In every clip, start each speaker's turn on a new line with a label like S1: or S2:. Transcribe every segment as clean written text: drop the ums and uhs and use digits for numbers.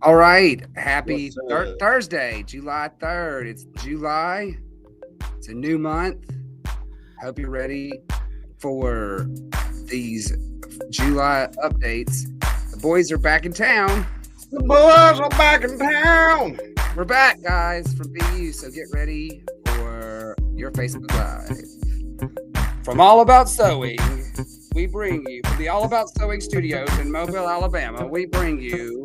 S1: All right. Happy
S2: What's up?
S1: Thursday, July 3rd. It's July. It's a new month. Hope you're ready for these July updates. The boys are back in town.
S2: The boys are back in town.
S1: We're back, guys, from BU. So get ready for your Facebook Live. From All About Sewing, we bring you from the All About Sewing Studios in Mobile, Alabama. We bring you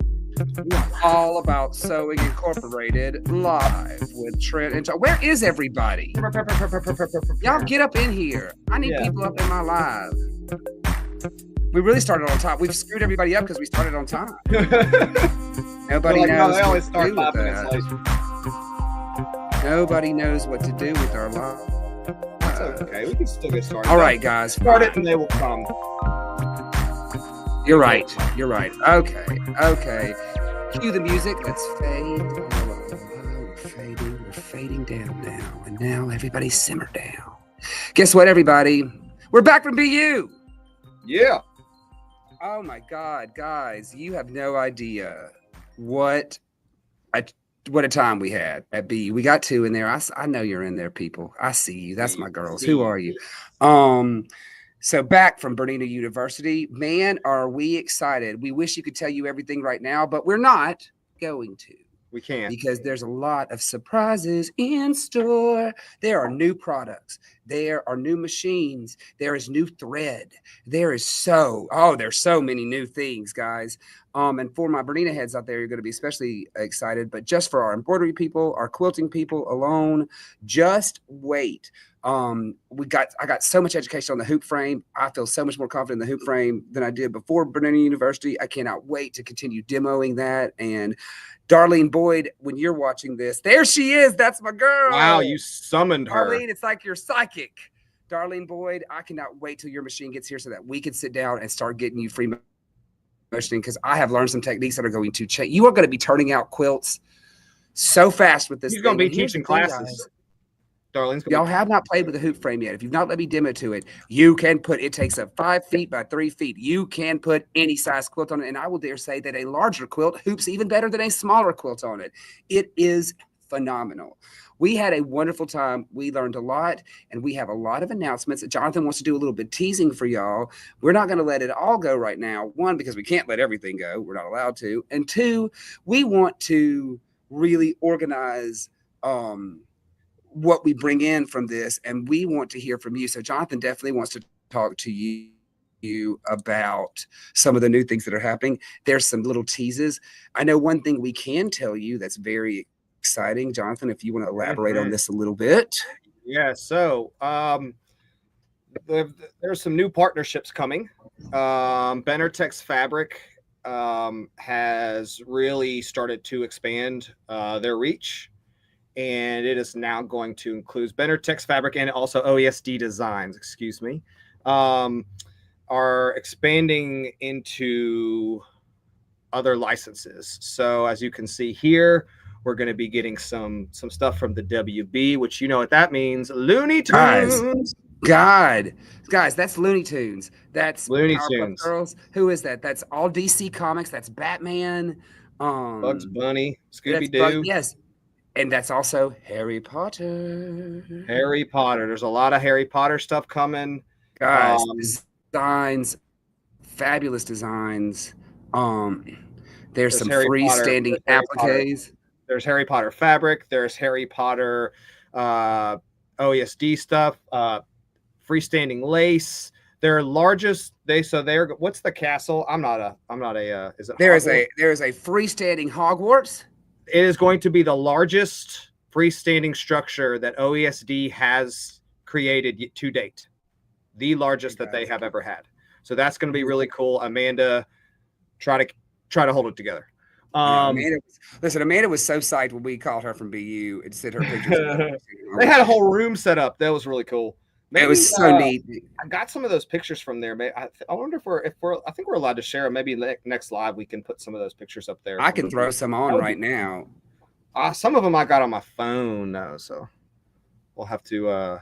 S1: All About Sewing Incorporated live with Trent and Where is everybody? Y'all get up in here. I need people up in my live. We really started on time. We've screwed everybody up because we started on time. Nobody knows
S2: They always
S1: what to
S2: start
S1: do with
S2: 5 minutes
S1: that.
S2: late.
S1: Nobody knows what to do with our live.
S2: That's okay. We can still get started.
S1: All right, guys.
S2: Start it and they will come.
S1: You're right. You're right. Okay. Cue the music. Let's fade. We're fading down now. And now everybody simmer down. Guess what, everybody? We're back from BU.
S2: Yeah.
S1: Oh my God, guys, you have no idea what a time we had at BU. We got 2 in there. I know you're in there, people. I see you. That's my girls. Who are you? So back from Bernina University, man, are we excited. We wish you could tell you everything right now, but we're not going to.
S2: We can't.
S1: Because there's a lot of surprises in store. There are new products. There are new machines. There is new thread. There's so many new things, guys. And for my Bernina heads out there, you're going to be especially excited. But just for our embroidery people, our quilting people alone, just wait. I got so much education on the hoop frame. I feel so much more confident in the hoop frame than I did before Bernina University. I cannot wait to continue demoing that. And Darlene Boyd, when you're watching this, there she is. That's my girl.
S2: Wow, you summoned her.
S1: Darlene, it's like you're psychic. Darlene Boyd, I cannot wait till your machine gets here so that we can sit down and start getting you free motioning, because I have learned some techniques that are going to change. You are going to be turning out quilts so fast with this.
S2: She's going to be teaching classes.
S1: Darlene's y'all have not played with the hoop frame yet. If you've not let me demo to it, you can put, it takes up 5 feet by 3 feet. You can put any size quilt on it. And I will dare say that a larger quilt hoops even better than a smaller quilt on it. It is phenomenal. We had a wonderful time. We learned a lot, and we have a lot of announcements. Jonathan wants to do a little bit teasing for y'all. We're not going to let it all go right now. 1, because we can't let everything go. We're not allowed to. And 2, we want to really organize what we bring in from this, and we want to hear from you. So Jonathan definitely wants to talk to you about some of the new things that are happening. There's some little teases. I know one thing we can tell you that's very exciting. Jonathan, if you want to elaborate on this a little bit.
S2: Yeah, so there's some new partnerships coming. Benertex Fabric has really started to expand their reach, and it is now going to include Benertex Fabric and also OESD Designs, are expanding into other licenses. So as you can see here, we're going to be getting some stuff from the WB, which you know what that means. Looney Tunes.
S1: Guys, that's Looney Tunes. That's
S2: Looney Tunes.
S1: Girls. Who is that? That's all DC Comics. That's Batman.
S2: Bugs Bunny. Scooby-Doo.
S1: Yes. And that's also Harry Potter.
S2: Harry Potter. There's a lot of Harry Potter stuff coming.
S1: Guys, designs, fabulous designs. There's some freestanding appliques.
S2: There's Harry Potter fabric. There's Harry Potter OESD stuff. Freestanding lace. Their largest. What's the castle? I'm not a. Is it?
S1: There is a freestanding Hogwarts.
S2: It is going to be the largest freestanding structure that OESD has created to date. The largest that they have ever had. So that's going to be really cool. Amanda, try to hold it together.
S1: Amanda was so psyched when we called her from BU and sent her pictures.
S2: They had a whole room set up. That was really cool.
S1: Maybe, it was so neat.
S2: I got some of those pictures from there. I wonder if we're I think we're allowed to share them. Maybe next live we can put some of those pictures up there.
S1: I can throw some on right now.
S2: Some of them I got on my phone though, so we'll have to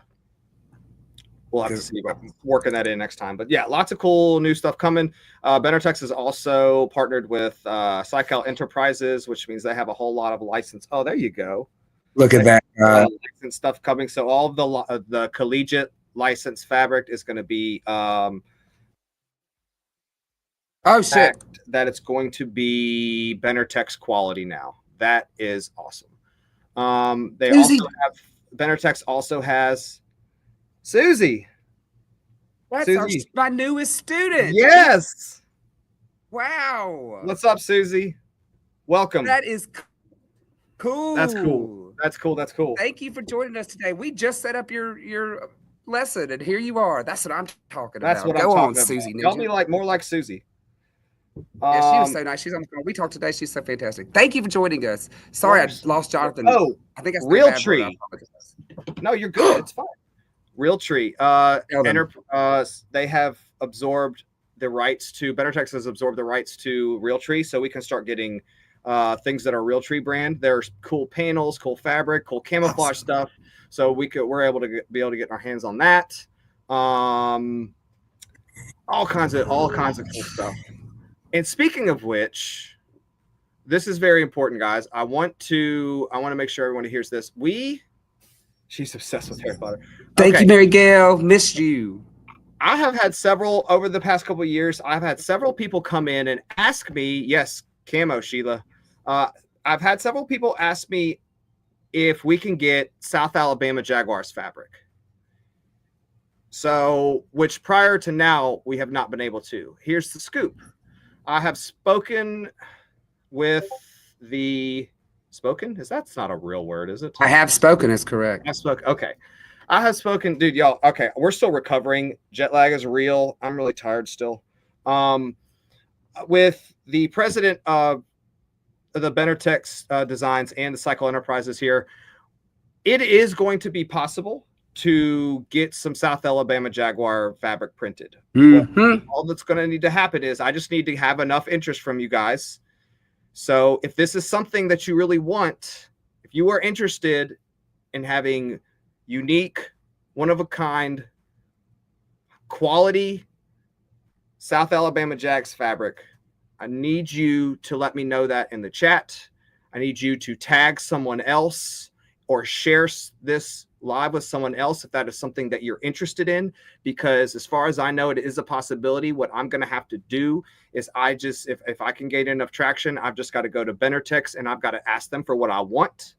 S2: we'll have to see about working that in next time. But yeah, lots of cool new stuff coming. Benartex is also partnered with Cycle Enterprises, which means they have a whole lot of license. Oh, there you go.
S1: Look at that.
S2: License stuff coming. So all of the collegiate license fabric is going to be
S1: oh shit,
S2: that it's going to be Benartex quality now. That is awesome. They
S1: Susie.
S2: also have Benartex also has Susie.
S1: That's my newest student.
S2: Yes.
S1: Wow.
S2: What's up, Susie? Welcome.
S1: That is cool.
S2: That's cool. That's cool. That's cool.
S1: Thank you for joining us today. We just set up your lesson, and here you are. That's what I'm talking about.
S2: That's what
S1: Go
S2: I'm
S1: on,
S2: talking
S1: Susie.
S2: about. Tell me like more like Susie.
S1: Yeah, she was so nice. She's on the phone. We talked today. She's so fantastic. Thank you for joining us. Sorry, I lost Jonathan.
S2: Oh,
S1: I think I said
S2: Realtree. No, you're good. It's fine. Realtree. They have absorbed the rights to Benartex has absorbed the rights to Realtree, so we can start getting things that are Realtree brand. There's cool panels, cool fabric, cool camouflage stuff. So we're able to be able to get our hands on that. All kinds of cool stuff. And speaking of which, this is very important, guys. I want to make sure everyone hears this. She's obsessed with Harry Potter.
S1: Thank you, Mary Gail. Missed you.
S2: I have had several over the past couple of years. I've had several people come in and ask me, yes, camo, Sheila. I've had several people ask me if we can get South Alabama Jaguars fabric. So, which prior to now, we have not been able to. Here's the scoop. I have spoken with that's not a real word, is it?
S1: I have spoken is correct.
S2: Okay. I have spoken, dude, y'all. Okay. We're still recovering. Jet lag is real. I'm really tired still. With the president of the Benartex Designs and the Cycle Enterprises here, it is going to be possible to get some South Alabama Jaguar fabric printed.
S1: Mm-hmm.
S2: All that's going to need to happen is I just need to have enough interest from you guys. So if this is something that you really want, if you are interested in having unique, one-of-a-kind, quality South Alabama Jags fabric, I need you to let me know that in the chat. I need you to tag someone else or share this live with someone else if that is something that you're interested in, because as far as I know, it is a possibility. What I'm going to have to do is if I can gain enough traction, I've just got to go to Benartex and I've got to ask them for what I want,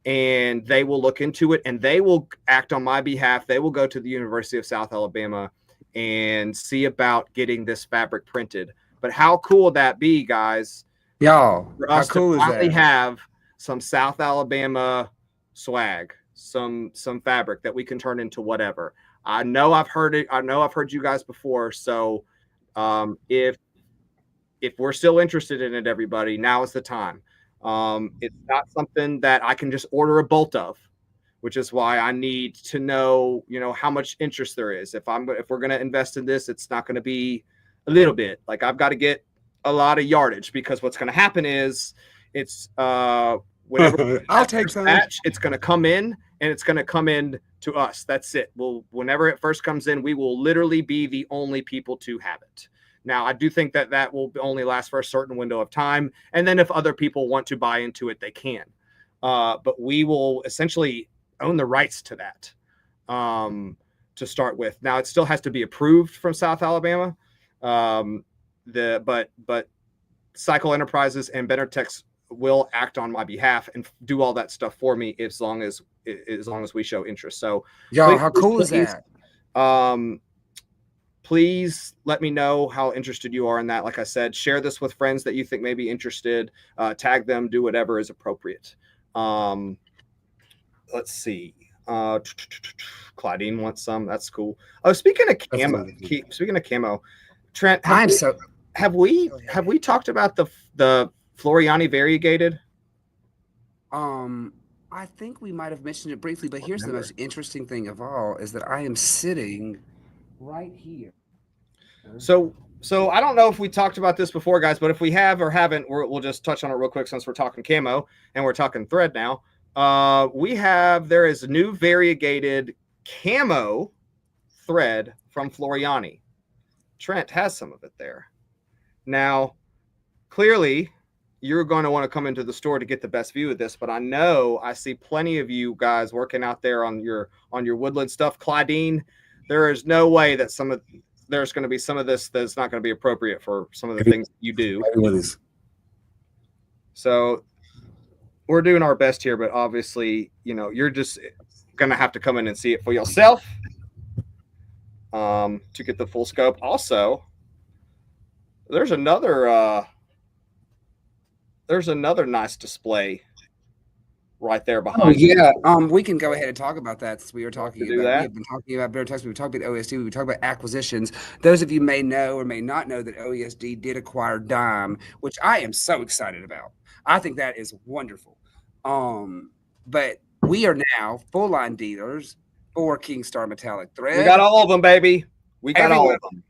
S2: and they will look into it and they will act on my behalf. They will go to the University of South Alabama and see about getting this fabric printed. But how cool would that be, guys?
S1: Y'all,
S2: for us to finally have some South Alabama swag, some fabric that we can turn into whatever. I know I've heard it. I know I've heard you guys before. So if we're still interested in it, everybody, now is the time. It's not something that I can just order a bolt of, which is why I need to know, how much if we're going to invest in this, it's not going to be a little bit. Like, I've got to get a lot of yardage, because what's going to happen is it's whenever
S1: I'll take some.
S2: batch, it's going to come in and it's going to come in to us. That's it. Whenever it first comes in, we will literally be the only people to have it. Now, I do think that will only last for a certain window of time. And then if other people want to buy into it, they can. But we will essentially own the rights to that to start with. Now, it still has to be approved from South Alabama. But Cycle Enterprises and Benartex will act on my behalf and do all that stuff for me as long as we show interest. So,
S1: y'all, how cool is that?
S2: Please let me know how interested you are in that. Like I said, share this with friends that you think may be interested. Tag them, do whatever is appropriate. Let's see. Claudine wants some. That's cool. Oh, speaking of camo, Trent, have we talked about the Floriani variegated?
S1: I think we might have mentioned it briefly, but here's the most interesting thing of all is that I am sitting right here.
S2: So I don't know if we talked about this before, guys, but if we have or haven't, we'll just touch on it real quick since we're talking camo and we're talking thread now. There is new variegated camo thread from Floriani. Trent has some of it there. Now, clearly, you're going to want to come into the store to get the best view of this, but I see plenty of you guys working out there on your woodland stuff. Claudine, there is no way that there's going to be some of this that's not going to be appropriate for some of the things you do. So we're doing our best here, but obviously, you're just going to have to come in and see it for yourself to get the full scope. Also, there's another nice display right there behind.
S1: We can go ahead and talk about that. Since we have been talking about better text. We've talked about OSD. We've talked about acquisitions. Those of you may know or may not know that OESD did acquire Dime, which I am so excited about. I think that is wonderful. But we are now full line dealers for Kingstar Metallic Thread.
S2: We got all of them, baby. We got all of them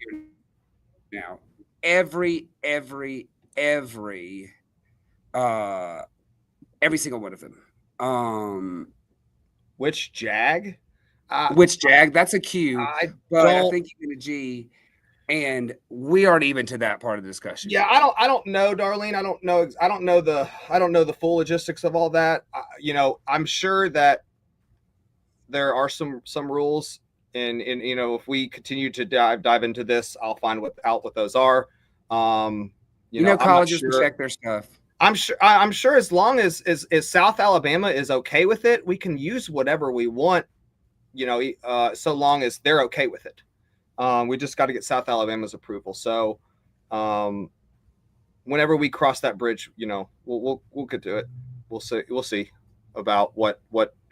S1: now. Every single one of them.
S2: Which Jag?
S1: That's a Q. I think you mean a G. And we aren't even to that part of the discussion.
S2: Yeah, I don't know, Darlene. I don't know the full logistics of all that. I'm sure that there are some rules, and if we continue to dive into this, I'll find out what those are.
S1: Colleges will check their stuff.
S2: I'm sure as long as South Alabama is okay with it, we can use whatever we want, so long as they're okay with it. We just got to get South Alabama's approval. So whenever we cross that bridge, we'll get to it. We'll see about which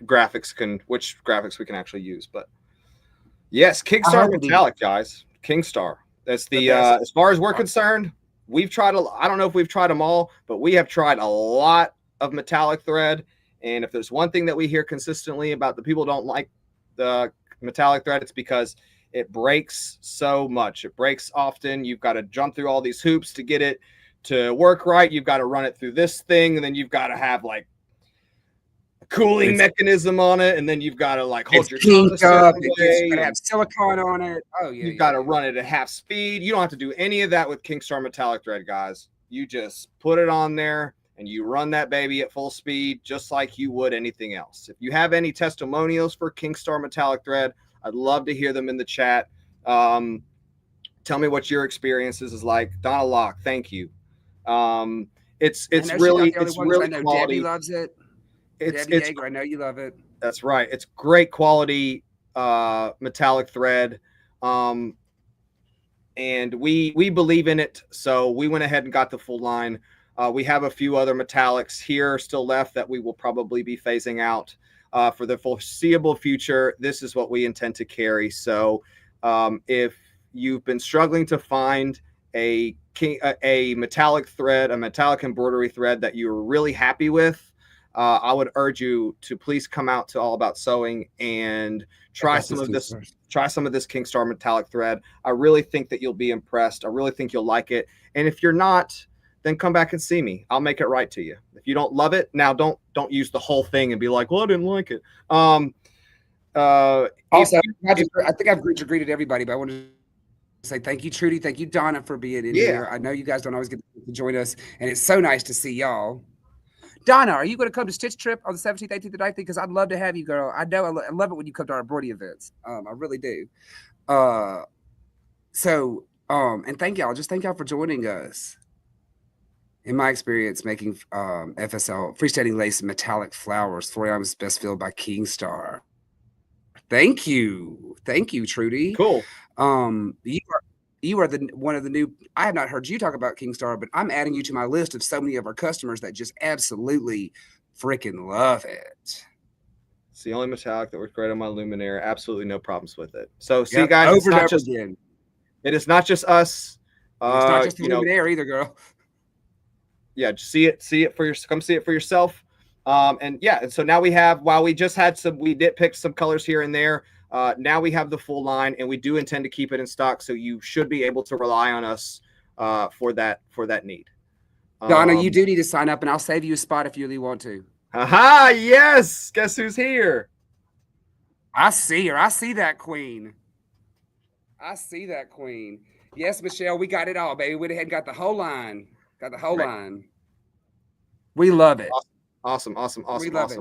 S2: graphics we can actually use. But yes, Kingstar Metallic, guys. Kingstar. That's as far as we're concerned. We've tried I don't know if we've tried them all, but we have tried a lot of metallic thread. And if there's one thing that we hear consistently about the people don't like the metallic thread, it's because it breaks so much. It breaks often. You've got to jump through all these hoops to get it to work right. You've got to run it through this thing, and then you've got to have like a cooling mechanism on it, and then you've got to like hold your tongue a certain way.
S1: It's got to have silicone on it. Oh yeah.
S2: You've got to run it at half speed. You don't have to do any of that with Kingstar Metallic Thread, guys. You just put it on there and you run that baby at full speed, just like you would anything else. If you have any testimonials for Kingstar Metallic Thread, I'd love to hear them in the chat. Tell me what your experiences is like. Donna Locke, thank you. It's really quality.
S1: Debbie loves it. Debbie Yeager, I know you love it.
S2: That's right. It's great quality metallic thread. And we believe in it. So we went ahead and got the full line. We have a few other metallics here still left that we will probably be phasing out. For the foreseeable future, this is what we intend to carry. So if you've been struggling to find a metallic thread, a metallic embroidery thread that you're really happy with, I would urge you to please come out to All About Sewing and try some of this Kingstar metallic thread. I really think that you'll be impressed. I really think you'll like it. And if you're not, then come back and see me. I'll make it right to you. If you don't love it, now don't use the whole thing and be like, well, I didn't like it.
S1: Also, I think I've greeted everybody, but I want to say thank you, Trudy. Thank you, Donna, for being in here. I know you guys don't always get to join us, and it's so nice to see y'all. Donna, are you going to come to Stitch Trip on the 17th, 18th, and 19th? Because I'd love to have you, girl. I know I love it when you come to our embroidery events. I really do. And thank y'all. Just thank y'all for joining us. In my experience, making FSL freestanding lace metallic flowers, Florian's best filled by Kingstar. Thank you, Trudy.
S2: Cool.
S1: You are one of the new. I have not heard you talk about Kingstar, but I'm adding you to my list of so many of our customers that just absolutely freaking love it.
S2: It's the only metallic that works great on my luminaire. Absolutely no problems with it. So see, guys, it is not just us.
S1: It's not just the luminaire either, girl.
S2: Yeah, just come see it for yourself. And so now we have, while we just had we did pick some colors here and there. Now we have the full line, and we do intend to keep it in stock. So you should be able to rely on us for that need.
S1: Donna, you do need to sign up, and I'll save you a spot if you really want to.
S2: Aha! Yes. Guess who's here?
S1: I see her. I see that queen. I see that, Queen. Yes, Michelle, we got it all, baby. We went ahead and got the whole line. Got the whole
S2: Right.
S1: line. We love it.
S2: Awesome.
S1: We love it.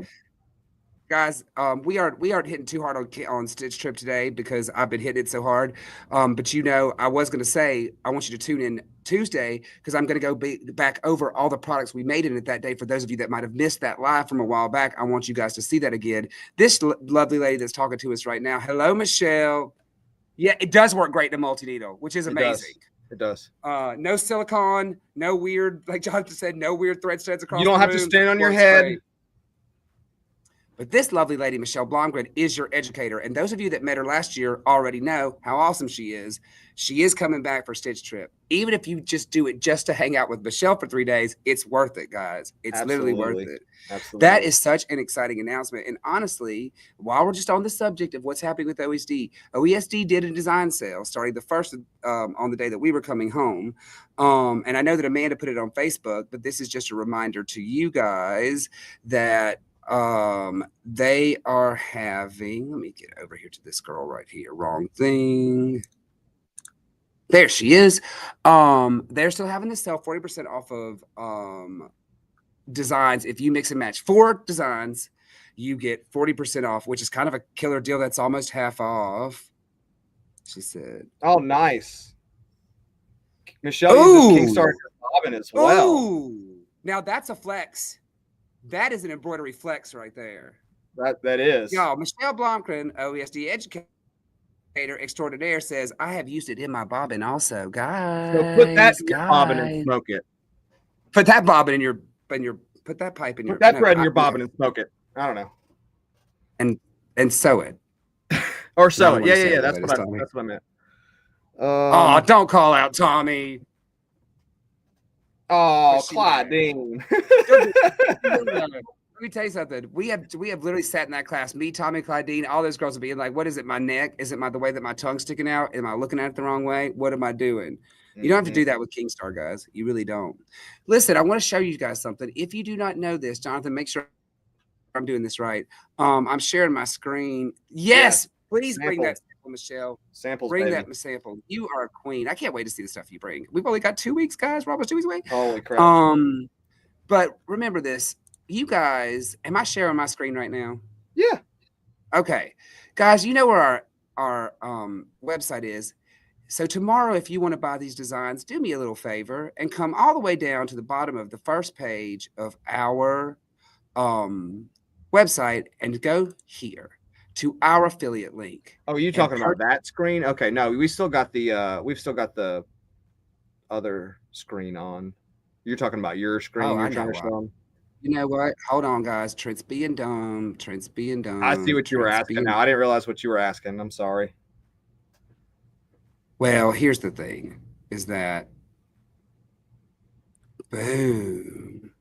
S1: Guys, we aren't hitting too hard on Stitch Trip today because I've been hitting it so hard. But I was going to say I want you to tune in Tuesday because I'm going to go back over all the products we made in it that day. For those of you that might have missed that live from a while back, I want you guys to see that again. This lovely lady that's talking to us right now. Hello, Michelle. Yeah, it does work great in a multi needle, which is amazing.
S2: It does.
S1: No silicone, no weird, like Jonathan said, no weird thread studs across.
S2: You don't have to stand on your head. Great.
S1: But this lovely lady, Michelle Blomgren, is your educator. And those of you that met her last year already know how awesome she is. She is coming back for Stitch Trip. Even if you just do it just to hang out with Michelle for 3 days, it's worth it, guys. It's literally worth it.
S2: Absolutely.
S1: That is such an exciting announcement. And honestly, while we're just on the subject of what's happening with OESD did a design sale starting the first on the day that we were coming home. And I know that Amanda put it on Facebook, but this is just a reminder to you guys that they are having, let me get over here to this girl right here. Wrong thing. There she is. They're still having the sale 40% off of designs. If you mix and match 4 designs, you get 40% off, which is kind of a killer deal. That's almost half off. She said,
S2: "Oh, nice." Michelle uses Kingstar bobbin as well.
S1: Ooh. Now that's a flex. That is an embroidery flex right there.
S2: That is.
S1: Y'all, Michelle Blomgren, OESD educator extraordinaire, says, I have used it in my bobbin also, guys.
S2: So put that in your bobbin and smoke it.
S1: Put that bobbin in your put that pipe in your.
S2: Put that thread in your bobbin and smoke it. I don't know.
S1: And sew it.
S2: Or sew it. Yeah. That's what I meant.
S1: Oh, don't call out Tommy.
S2: Oh, Claudine.
S1: Let me tell you something. We have literally sat in that class. Me, Tommy, Claudine, all those girls will be like, "What is it? My neck? Is it the way that my tongue's sticking out? Am I looking at it the wrong way? What am I doing?" You don't have to do that with Kingstar, guys. You really don't. Listen, I want to show you guys something. If you do not know this, Jonathan, make sure I'm doing this right. I'm sharing my screen. Yes, please bring that. Michelle, bring that sample. You are a queen. I can't wait to see the stuff you bring. We've only got 2 weeks, guys. We're almost 2 weeks away.
S2: Holy crap.
S1: But remember this, you guys. Am I sharing my screen right now?
S2: Yeah.
S1: Okay, guys. You know where our website is. So tomorrow, if you want to buy these designs, do me a little favor and come all the way down to the bottom of the first page of our website and go here to our affiliate link.
S2: Oh, are you talking about that screen? Okay, no, we've still got the other screen on. You're talking about your screen.
S1: Oh, you're trying to show them. You know what? Hold on, guys. Trent's being dumb.
S2: I see what you were asking now. I didn't realize what you were asking. I'm sorry.
S1: Well, here's the thing: is that boom?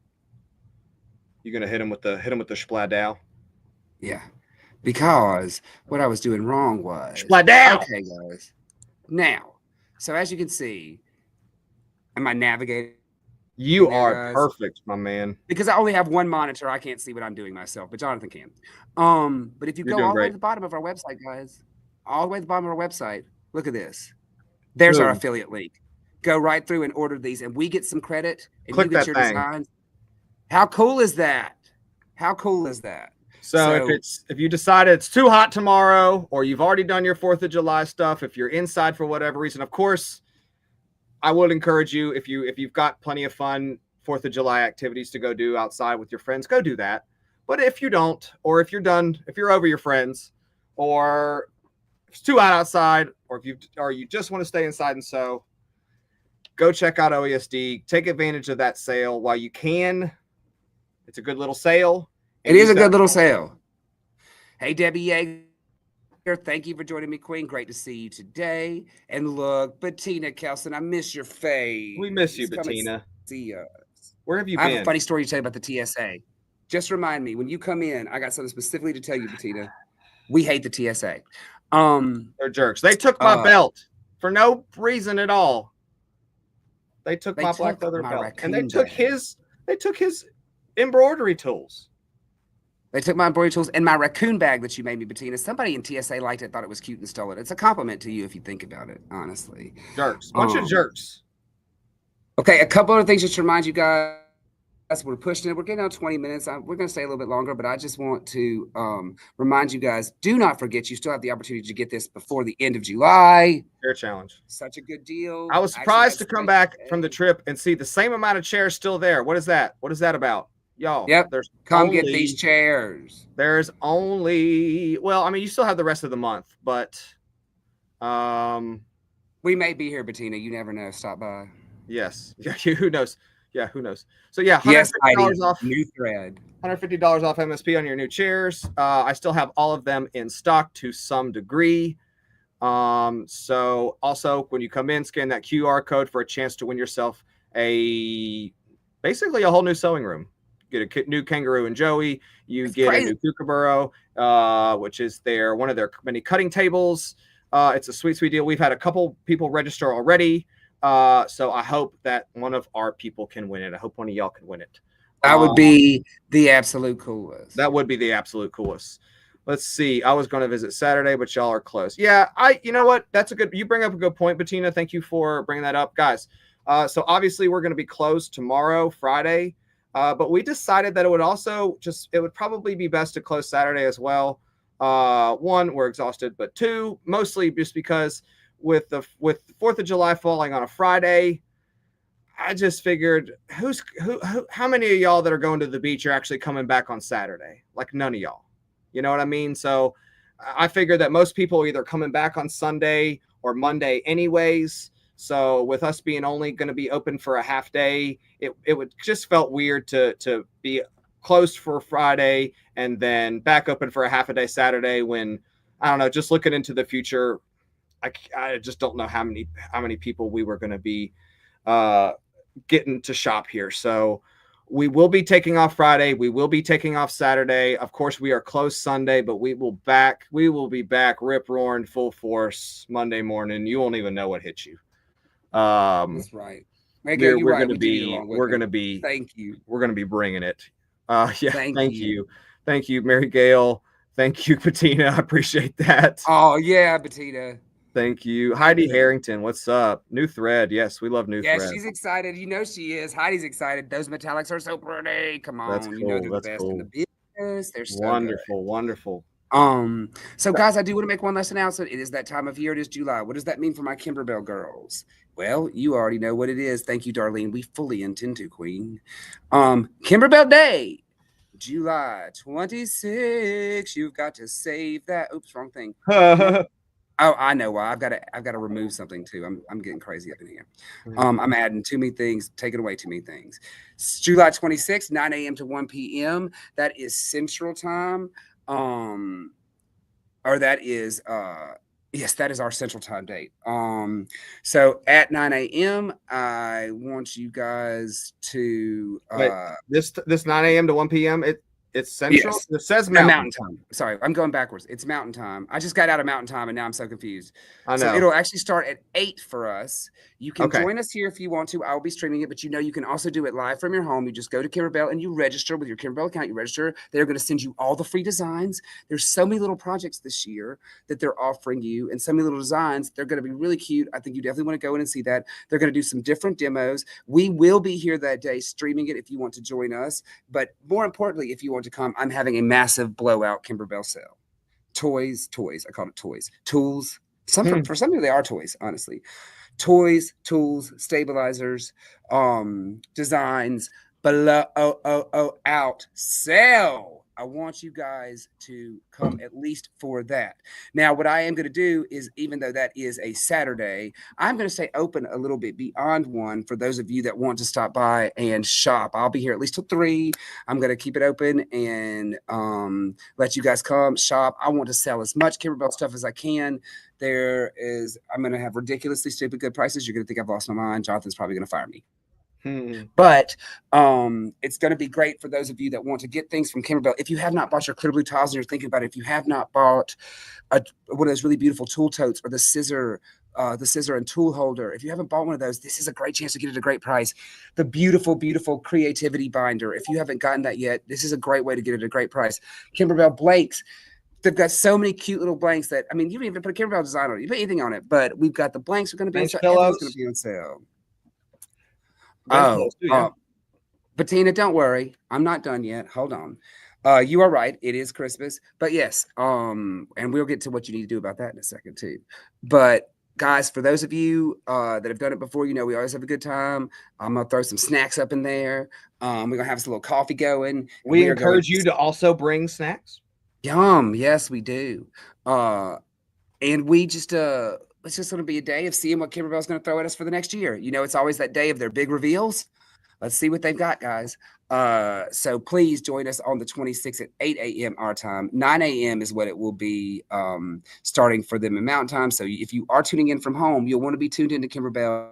S2: You're gonna hit him with the spladow.
S1: Yeah. Because what I was doing wrong was
S2: down.
S1: Okay, guys. Now, so as you can see, am I navigating?
S2: You are perfect, my man.
S1: Because I only have one monitor, I can't see what I'm doing myself, but Jonathan can. But if you go all the way to the bottom of our website, guys, all the way to the bottom of our website, look at this. There's our affiliate link. Go right through and order these, and we get some credit, and
S2: click
S1: you get your designs. How cool is that? How cool is that?
S2: So if you decide it's too hot tomorrow, or you've already done your 4th of July stuff, if you're inside for whatever reason, of course, I would encourage you, if you've got plenty of fun 4th of July activities to go do outside with your friends, go do that. But if you don't, or if you're over your friends, or if it's too hot outside, or you just want to stay inside and sew, go check out OESD. Take advantage of that sale while you can. It's a good little sale.
S1: It is a good little sale. Hey, Debbie Yeager, thank you for joining me, Queen. Great to see you today. And look, Bettina Kelson, I miss your face.
S2: We miss you, Bettina.
S1: See us.
S2: Where have you been?
S1: I have a funny story to tell you about the TSA. Just remind me, when you come in, I got something specifically to tell you, Bettina. We hate the TSA.
S2: They're jerks. They took my belt for no reason at all. They took my black leather belt, and they took his embroidery tools.
S1: They took my embroidery tools and my raccoon bag that you made me, Bettina. Somebody in TSA liked it, thought it was cute, and stole it. It's a compliment to you if you think about it, honestly.
S2: Jerks. Bunch of jerks.
S1: Okay, a couple other things just to remind you guys. We're pushing it. We're getting on 20 minutes. We're going to stay a little bit longer, but I just want to remind you guys, do not forget, you still have the opportunity to get this before the end of July.
S2: Chair challenge.
S1: Such a good deal.
S2: I was surprised to come back from the trip and see the same amount of chairs still there. What is that? What is that about? Y'all,
S1: yep. Come get these chairs.
S2: There's only, well, I mean, you still have the rest of the month, but
S1: we may be here, Bettina. You never know. Stop by.
S2: Yes. Yeah, who knows? Yeah, who knows? So yeah,
S1: $150
S2: off.
S1: New thread.
S2: $150 off MSP on your new chairs. I still have all of them in stock to some degree. So also when you come in, scan that QR code for a chance to win yourself basically a whole new sewing room. Get a new Kangaroo and Joey. You get a new Kookaburra, which is one of their many cutting tables. It's a sweet, sweet deal. We've had a couple people register already. So I hope that one of our people can win it. I hope one of y'all can win it.
S1: That would be the absolute coolest.
S2: That would be the absolute coolest. Let's see. I was going to visit Saturday, but y'all are close. Yeah, you know what? You bring up a good point, Bettina. Thank you for bringing that up, guys. So obviously we're going to be closed tomorrow, Friday. But we decided that it would probably be best to close Saturday as well. One, we're exhausted, but two, mostly just because with the 4th of July falling on a Friday, I just figured how many of y'all that are going to the beach are actually coming back on Saturday? Like none of y'all. You know what I mean? So I figured that most people are either coming back on Sunday or Monday anyways. So with us being only going to be open for a half day, it would just felt weird to be closed for Friday and then back open for a half a day Saturday when, I don't know, just looking into the future, I just don't know how many people we were going to be getting to shop here. So we will be taking off Friday. We will be taking off Saturday. Of course, we are closed Sunday, but we will be back rip roaring full force Monday morning. You won't even know what hit you.
S1: That's right.
S2: We're going to be
S1: thank you.
S2: We're going to be bringing it. Yeah. Thank you. Thank you, Mary Gail. Thank you, Bettina. I appreciate that.
S1: Oh yeah, Bettina.
S2: Thank you. Heidi Harrington, what's up? New thread. Yes, we love new thread.
S1: Yeah, she's excited. You know she is. Heidi's excited. Those metallics are so pretty. Come on.
S2: That's cool.
S1: You know they're
S2: That's
S1: the best
S2: cool.
S1: in the business. They're so
S2: wonderful, wonderful.
S1: So guys, I do want to make one last announcement. It is that time of year. It is July. What does that mean for my Kimberbell girls? Well, you already know what it is. Thank you, Darlene. We fully intend to, Queen. Kimberbell Day, July 26th. You've got to save that. Oops, wrong thing. Oh, I know why. I've got to remove something too. I'm getting crazy up in here. I'm adding too many things, taking away too many things. It's July 26th, 9 a.m. to 1 p.m. That is Central Time. Or that is yes, that is our Central Time date. So at 9 a.m. I want you guys to
S2: Wait, this 9 a.m. to 1 p.m. It's Central.
S1: Yes.
S2: It says
S1: Mountain Time. Sorry, I'm going backwards. It's Mountain Time. I just got out of Mountain Time and now I'm so confused.
S2: I know.
S1: So it'll actually start at 8 for us. You can join us here if you want to. I'll be streaming it, but you can also do it live from your home. You just go to Kimberbell and you register with your Kimberbell account. You register. They're going to send you all the free designs. There's so many little projects this year that they're offering you and so many little designs. They're going to be really cute. I think you definitely want to go in and see that. They're going to do some different demos. We will be here that day streaming it if you want to join us. But more importantly, if you want to come, I'm having a massive blowout Kimberbell sale. Toys. I call it toys. Tools. For some people, they are toys, honestly. Toys, tools, stabilizers, designs, out sale. I want you guys to come at least for that. Now, what I am going to do is, even though that is a Saturday, I'm going to stay open a little bit beyond 1 for those of you that want to stop by and shop. I'll be here at least till 3. I'm going to keep it open and let you guys come shop. I want to sell as much Kimberbell stuff as I can. I'm going to have ridiculously stupid good prices. You're going to think I've lost my mind. Jonathan's probably going to fire me. But it's going to be great for those of you that want to get things from Kimberbell. If you have not bought your clear blue tiles and you're thinking about it, if you have not bought one of those really beautiful tool totes or the scissor the scissor and tool holder. If you haven't bought one of those, this is a great chance to get it at a great price. The beautiful, beautiful creativity binder. If you haven't gotten that yet, this is a great way to get it at a great price. Kimberbell blanks. They've got so many cute little blanks that, I mean, you don't even put a Kimberbell design on it. You put anything on it, but we've got the blanks are going to be on sale. Everything's going to be on sale. Bettina, don't worry. I'm not done yet. Hold on. You are right. It is Christmas, but yes. And we'll get to what you need to do about that in a second too. But guys, for those of you that have done it before, you know, we always have a good time. I'm going to throw some snacks up in there. We're going to have some little coffee going.
S2: We encourage you to also bring snacks.
S1: Yum. Yes, we do. And we just, it's just going to be a day of seeing what Kimberbell's going to throw at us for the next year. You know, it's always that day of their big reveals. Let's see what they've got, guys. So please join us on the 26th at 8 a.m. our time. 9 a.m. is what it will be starting for them in Mountain Time. So if you are tuning in from home, you'll want to be tuned into Kimberbell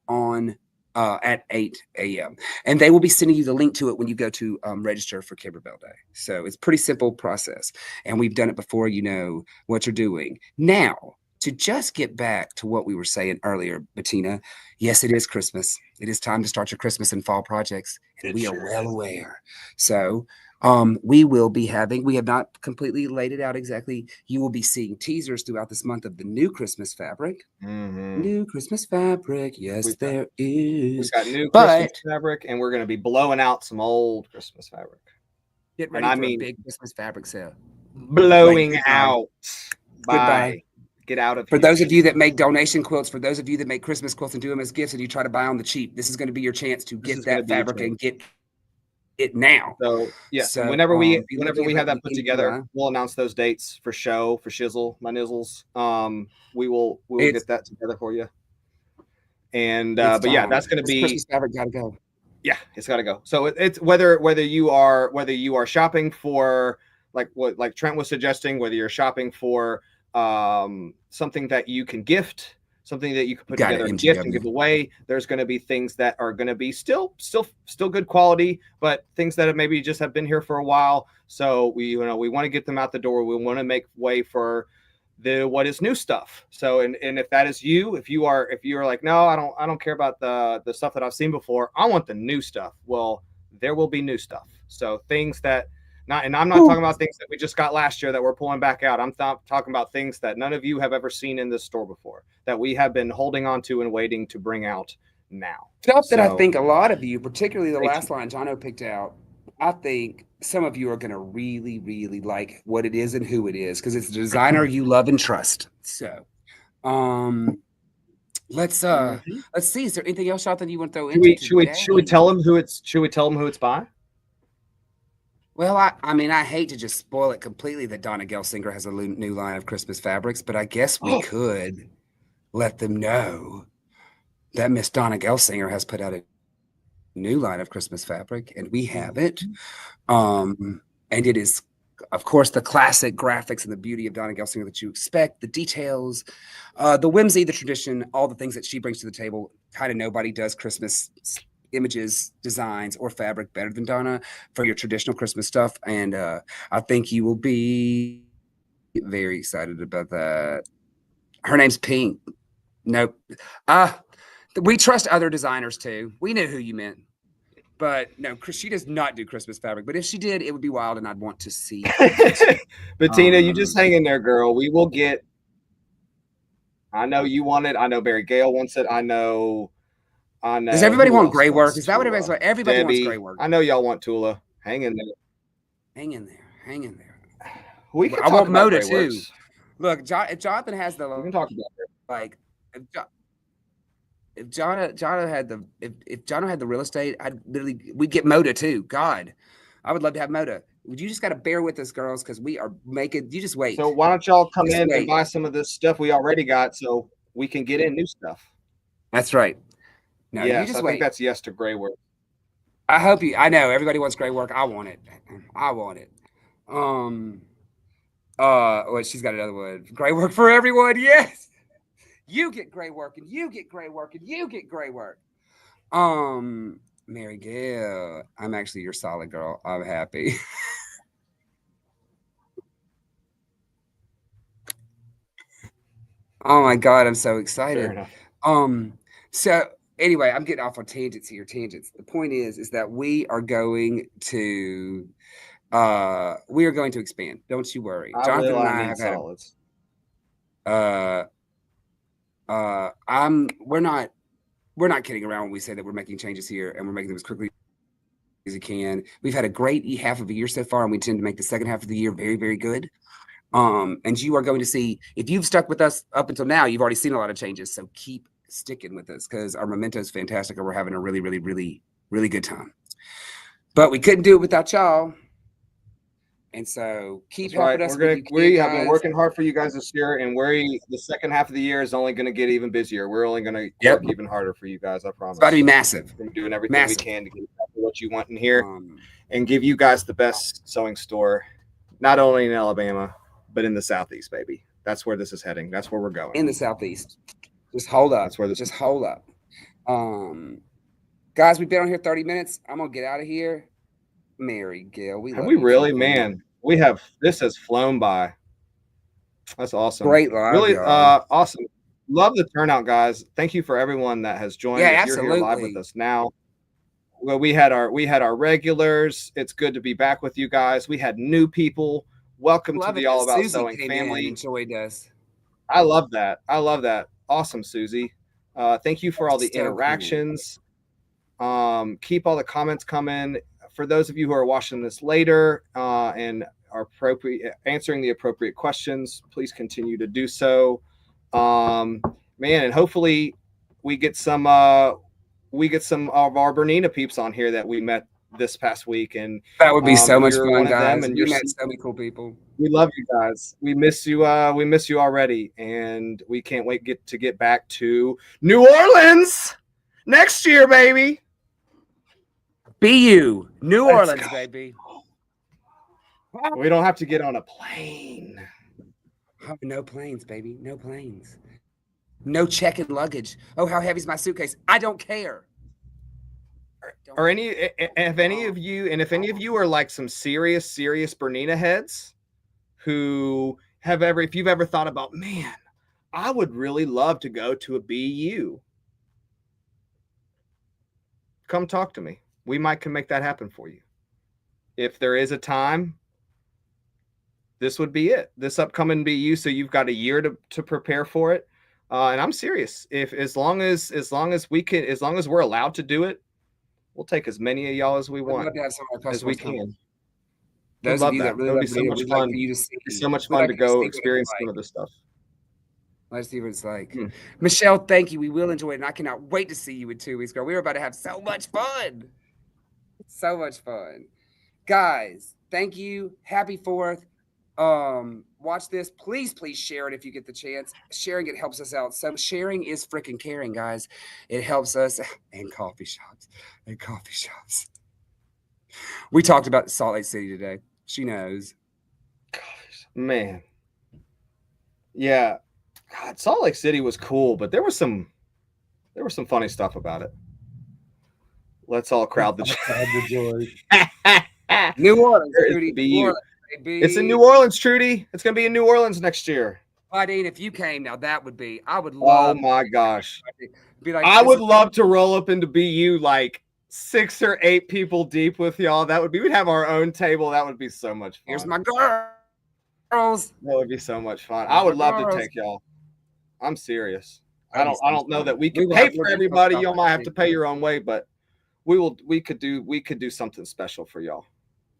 S1: on at 8 a.m. And they will be sending you the link to it when you go to register for Kimberbell Day. So it's a pretty simple process. And we've done it before. You know what you're doing. Now, to just get back to what we were saying earlier, Bettina, yes, it is Christmas. It is time to start your Christmas and fall projects, and we are well aware. So we will be having, we have not completely laid it out exactly. You will be seeing teasers throughout this month of the new Christmas fabric. New Christmas fabric. Yes, there is.
S2: We've got new Christmas fabric, and we're going to be blowing out some old Christmas fabric.
S1: Get ready for a big Christmas fabric sale.
S2: Blowing out.
S1: Goodbye.
S2: Get out of
S1: here. For those of you that make donation quilts, for those of you that make Christmas quilts and do them as gifts and you try to buy on the cheap, this is going to be your chance to get that fabric and get it now.
S2: So yeah, so, whenever we have that put together, we'll announce those dates for show, for shizzle, my nizzles. We will get that together for you. And but yeah, that's going to be
S1: Christmas fabric gotta go.
S2: Yeah, it's got to go. So it's whether you are shopping for like Trent was suggesting, whether you're shopping for something that you can gift, something that you can put together and gift and give away. There's going to be things that are going to be still good quality, but things that maybe just have been here for a while. So we want to get them out the door. We want to make way for what is new stuff. So and if that is you, if you are like, no, I don't care about the stuff that I've seen before. I want the new stuff. Well, there will be new stuff. So things that I'm not talking about things that we just got last year that we're pulling back out. I'm talking about things that none of you have ever seen in this store before, that we have been holding on to and waiting to bring out now.
S1: Stuff that I think a lot of you, particularly the last line Jono picked out, I think some of you are going to really, really like what it is and who it is, because it's a designer you love and trust. So let's see. Is there anything else out that you want to throw in?
S2: Should we tell them who it's by?
S1: Well, I mean, I hate to just spoil it completely that Donna Gelsinger has a new line of Christmas fabrics, but I guess we could let them know that Miss Donna Gelsinger has put out a new line of Christmas fabric, and we have it. And it is, of course, the classic graphics and the beauty of Donna Gelsinger that you expect, the details, the whimsy, the tradition, all the things that she brings to the table. Kind of nobody does Christmas images, designs, or fabric better than Donna for your traditional Christmas stuff. And I think you will be very excited about that. Her name's Pink. Nope. We trust other designers too. We knew who you meant. But no, she does not do Christmas fabric. But if she did, it would be wild, and I'd want to see it.
S2: Bettina, you just hang in there, girl. We will get. I know you want it. I know Barry Gale wants it. I know.
S1: Does everybody want gray work? Is that what everybody's like? Everybody wants gray work.
S2: I know y'all want Tula. Hang in there.
S1: Hang in there. Hang in there.
S2: I want
S1: Moda too. Look, if Jonathan has the,
S2: we can talk about it.
S1: Like, if Jono had the real estate, we'd get Moda too. God, I would love to have Moda. You just got to bear with us, girls, because we are making. You just wait.
S2: So why don't y'all come in and buy some of this stuff we already got, so we can get in new stuff?
S1: That's right. No,
S2: yes,
S1: you just
S2: I
S1: wait.
S2: think that's yes to gray work.
S1: I know everybody wants gray work. I want it. Well, she's got another one. Gray work for everyone. Yes. You get gray work, and you get gray work, and you get gray work. Mary Gail, I'm actually your solid girl. I'm happy. Oh my God, I'm so
S2: Fair
S1: excited.
S2: enough.
S1: Um, so anyway, I'm getting off on tangents here, tangents. The point is that we are going to expand. Don't you worry.
S2: I
S1: Jonathan and
S2: will. I
S1: I
S2: need
S1: have had
S2: solids.
S1: a I'm we're not kidding around when we say that we're making changes here and we're making them as quickly as we can. We've had a great half of a year so far, and we intend to make the second half of the year very, very good. And you are going to see, if you've stuck with us up until now, you've already seen a lot of changes. So keep sticking with us because our memento is fantastic and we're having a really, really, really, really good time. But we couldn't do it without y'all. And so keep
S2: That's right.
S1: helping us when you can,
S2: We have been
S1: guys.
S2: working hard for you guys this year, and the second half of the year is only going to get even busier. We're only going to
S1: Yep.
S2: work even harder for you guys. I promise.
S1: It's about to be massive.
S2: We're doing everything
S1: Massive.
S2: we can to get what you want in here, and give you guys the best sewing store, not only in Alabama, but in the Southeast, baby. That's where this is heading. That's where we're going.
S1: In the Southeast. Just hold up.
S2: That's where this.
S1: Just hold up. Guys, we've been on here 30 minutes. I'm gonna get out of here. Mary Gail,
S2: Have we really, man? We have. This has flown by. That's awesome.
S1: Great live,
S2: really
S1: y'all.
S2: Awesome. Love the turnout, guys. Thank you for everyone that has joined.
S1: Yeah,
S2: if
S1: absolutely.
S2: You're here live with us now. Well, we had our regulars. It's good to be back with you guys. We had new people. Welcome to the All About Sewing family.
S1: Enjoyed us.
S2: I love that. Awesome, Susie. Thank you for all the interactions. Cool. Keep all the comments coming. For those of you who are watching this later and are answering the appropriate questions, please continue to do so. Man, and hopefully we get some of our Bernina peeps on here that we met this past week, and
S1: that would be so much fun, guys.
S2: And
S1: you met so many cool people.
S2: We love you guys. We miss you. We miss you already, and we can't wait to get back to New Orleans next year, baby.
S1: BU, New Orleans, baby.
S2: We don't have to get on a plane.
S1: Oh, no planes, baby. No planes. No checking luggage. Oh, how heavy's my suitcase? I don't care.
S2: If any of you are like some serious Bernina heads who if you've ever thought about, man, I would really love to go to a BU, come talk to me. We can make that happen for you. If there is a time, this would be it. This upcoming BU, so you've got a year to prepare for it. And I'm serious. As long as we're allowed to do it, we'll take as many of y'all as we want, as we can.
S1: Those of you that really
S2: would be so much fun. Like so much fun to go experience some of this stuff.
S1: Let's see what it's like. Michelle, thank you. We will enjoy it, and I cannot wait to see you in 2 weeks, girl. We were about to have so much fun. So much fun. Guys, thank you. Happy 4th. Watch this. Please share it if you get the chance. Sharing it helps us out. So sharing is freaking caring, guys. It helps us. And coffee shops. We talked about Salt Lake City today. She knows.
S2: Gosh, man. Yeah. God, Salt Lake City was cool, but there was some funny stuff about it. Let's all crowd the joy.
S1: New Orleans,
S2: Trudy. It's in New Orleans, Trudy. It's going to be in New Orleans next year.
S1: Claudine, if you came now, I would love.
S2: Oh my gosh. I would love to roll up into BU like 6 or 8 people deep with y'all. We'd have our own table. That would be so much fun.
S1: Here's my girls.
S2: That would be so much fun. I would love to take y'all. I'm serious. I don't know that we can pay for everybody. Y'all might have to pay your own way, but we could do something special for y'all.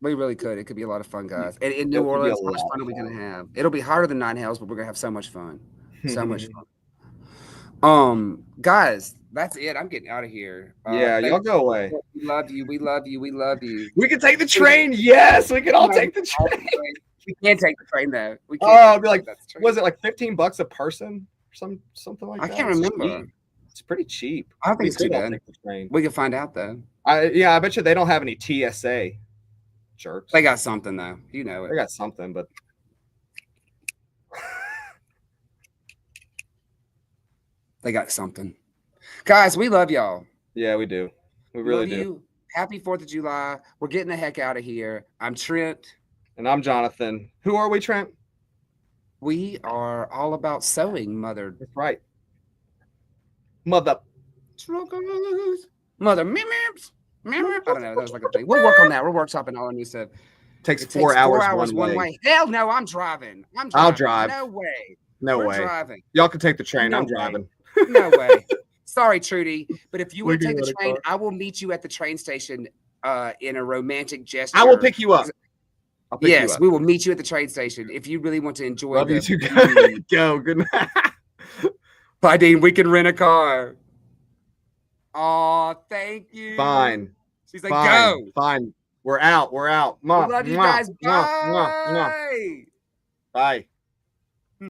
S1: We really could. It could be a lot of fun, guys. And in New Orleans, how much fun are we going to have? It'll be harder than 9 Hells, but we're going to have so much fun. So much fun. Guys, that's it. I'm getting out of here.
S2: Yeah, y'all go away.
S1: We love you. We love you. We love you.
S2: We can take the train. Yes, we can all take the train.
S1: We can't take the train, though. We
S2: can't. Oh, I'd be like, was it like $15 a person? Something like that.
S1: I can't remember.
S2: It's pretty cheap.
S1: I don't think it's too bad. We can find out, though.
S2: I bet you they don't have any TSA. Jerks.
S1: They got something, though. You know it.
S2: They got something, but
S1: they got something. Guys, we love y'all.
S2: Yeah, we do. We really do.
S1: You. Happy 4th of July. We're getting the heck out of here. I'm Trent.
S2: And I'm Jonathan. Who are we, Trent?
S1: We are all about sewing, mother.
S2: That's right. Mother.
S1: Truckers. Mother. Meep, meep. I don't know. That was like a thing. We'll work on that. We're workshopping all our new stuff.
S2: Takes
S1: It
S2: 4
S1: takes 4
S2: hours,
S1: hours one way. Hell no, I'm driving.
S2: I'll drive.
S1: No way.
S2: No
S1: We're
S2: way.
S1: driving.
S2: Y'all can take the train.
S1: No
S2: I'm
S1: way.
S2: driving.
S1: No way. Sorry, Trudy. But if you
S2: We
S1: want to
S2: can
S1: take
S2: go
S1: the
S2: to
S1: train,
S2: car.
S1: I will meet you at the train station in a romantic gesture.
S2: I will pick you up. I'll pick you
S1: Yes,
S2: up.
S1: we will meet you at the train station if you really want to enjoy
S2: Love
S1: the
S2: you too.
S1: view.
S2: Go. Good night.
S1: Bye, Dean. We can rent a car. Oh, thank you.
S2: Fine.
S1: She's like,
S2: Fine.
S1: go.
S2: Fine. We're out. We're out.
S1: We love you guys. Bye.
S2: Bye.